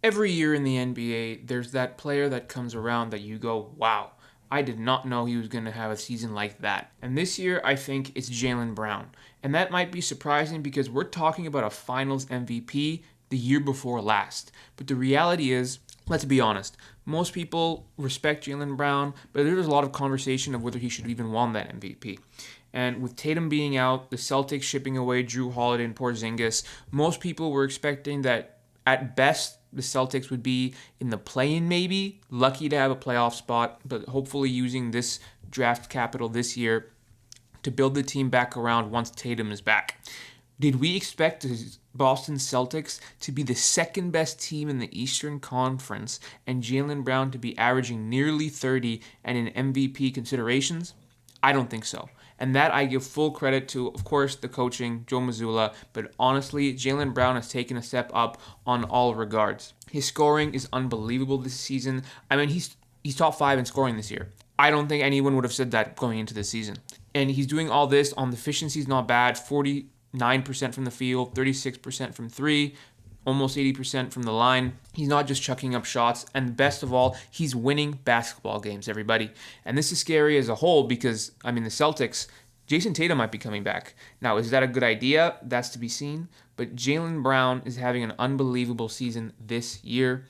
Every year in the NBA, there's that player that comes around that you go, wow, I did not know he was going to have a season like that. And this year, I think it's Jaylen Brown. And that might be surprising because we're talking about a finals MVP the year before last. But the reality is, let's be honest, most people respect Jaylen Brown, but there's a lot of conversation of whether he should have even won that MVP. And with Tatum being out, the Celtics shipping away Drew Holiday and Porzingis, most people were expecting that at best the Celtics would be in the play-in maybe, lucky to have a playoff spot, but hopefully using this draft capital this year to build the team back around once Tatum is back. Did we expect the Boston Celtics to be the second best team in the Eastern Conference and Jaylen Brown to be averaging nearly 30 and in MVP considerations? I don't think so. And that I give full credit to, of course, the coaching, Joe Mazzulla, but honestly, Jaylen Brown has taken a step up on all regards. His scoring is unbelievable this season. I mean, he's top 5 in scoring this year. I don't think anyone would have said that going into this season. And he's doing all this on the efficiency, not bad, 49% from the field, 36% from 3, almost 80% from the line. He's not just chucking up shots, and best of all, he's winning basketball games, everybody. And this is scary as a whole because, the Celtics, Jason Tatum might be coming back. Now, is that a good idea? That's to be seen. But Jaylen Brown is having an unbelievable season this year.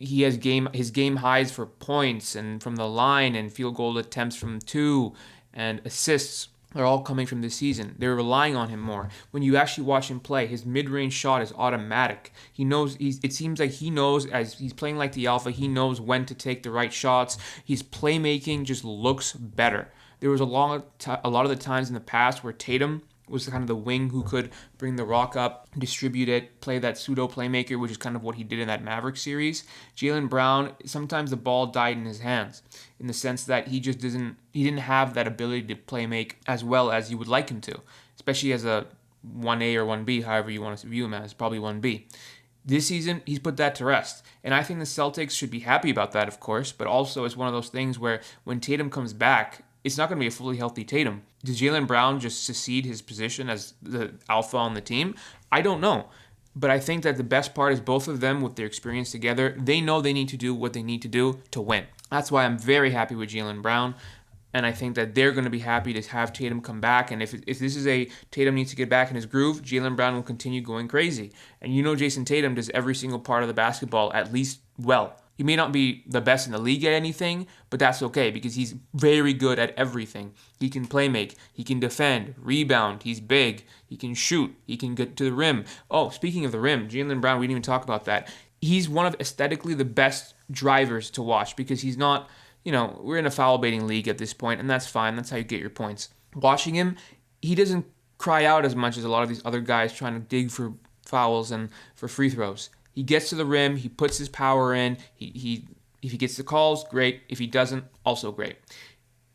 He has his game highs for points and from the line and field goal attempts from 2 and assists are all coming from this season. They're relying on him more. When you actually watch him play, his mid-range shot is automatic. He knows. It seems like he knows, as he's playing like the alpha, he knows when to take the right shots. His playmaking just looks better. There was a lot of the times in the past where Tatum was kind of the wing who could bring the rock up, distribute it, play that pseudo playmaker, which is kind of what he did in that Maverick series. Jaylen Brown, sometimes the ball died in his hands in the sense that he didn't have that ability to play make as well as you would like him to, especially as a 1A or 1B, however you want to view him as, probably 1B. This season, he's put that to rest. And I think the Celtics should be happy about that, of course, but also it's one of those things where when Tatum comes back, it's not going to be a fully healthy Tatum. Does Jaylen Brown just secede his position as the alpha on the team? I don't know. But I think that the best part is both of them with their experience together, they know they need to do what they need to do to win. That's why I'm very happy with Jaylen Brown. And I think that they're going to be happy to have Tatum come back. And if this is a Tatum needs to get back in his groove, Jaylen Brown will continue going crazy. And Jason Tatum does every single part of the basketball at least well. He may not be the best in the league at anything, but that's okay because he's very good at everything. He can play make, he can defend, rebound, he's big, he can shoot, he can get to the rim. Oh, speaking of the rim, Jaylen Brown, we didn't even talk about that. He's one of aesthetically the best drivers to watch because he's not, we're in a foul baiting league at this point, and that's fine. That's how you get your points. Watching him, he doesn't cry out as much as a lot of these other guys trying to dig for fouls and for free throws. He gets to the rim, he puts his power in, if he gets the calls, great. If he doesn't, also great.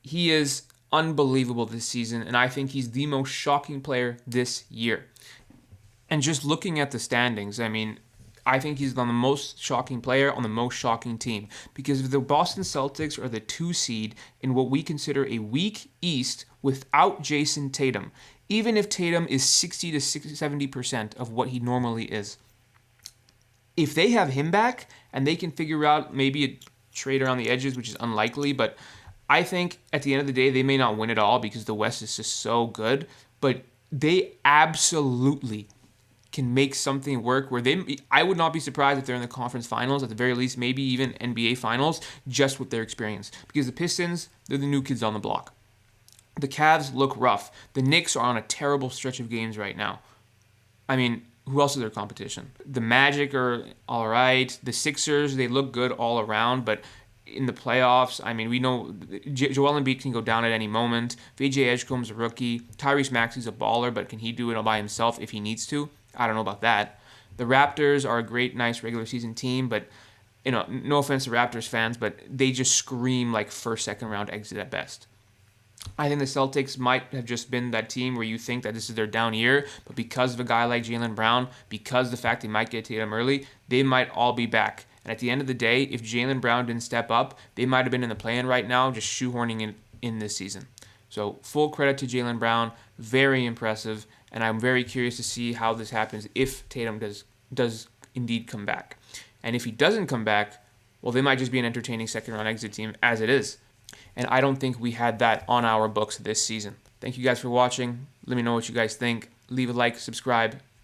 He is unbelievable this season, and I think he's the most shocking player this year. And just looking at the standings, I think he's the most shocking player on the most shocking team. Because if the Boston Celtics are the 2 seed in what we consider a weak East without Jason Tatum, even if Tatum is 60 to 70% of what he normally is, if they have him back and they can figure out maybe a trade around the edges, which is unlikely, but I think at the end of the day, they may not win it all because the West is just so good, but they absolutely can make something work where I would not be surprised if they're in the conference finals, at the very least, maybe even NBA finals, just with their experience. Because the Pistons, they're the new kids on the block. The Cavs look rough. The Knicks are on a terrible stretch of games right now. Who else is their competition? The Magic are all right. The Sixers, they look good all around, but in the playoffs, we know Joel Embiid can go down at any moment. VJ Edgecombe's a rookie. Tyrese Maxey's a baller, but can he do it all by himself if he needs to? I don't know about that. The Raptors are a great, nice regular season team, but no offense to Raptors fans, but they just scream like first, second round exit at best. I think the Celtics might have just been that team where you think that this is their down year, but because of a guy like Jaylen Brown, because of the fact they might get Tatum early, they might all be back. And at the end of the day, if Jaylen Brown didn't step up, they might have been in the play-in right now, just shoehorning in this season. So full credit to Jaylen Brown, very impressive, and I'm very curious to see how this happens if Tatum does indeed come back. And if he doesn't come back, well, they might just be an entertaining second-round exit team as it is. And I don't think we had that on our books this season. Thank you guys for watching. Let me know what you guys think. Leave a like, subscribe,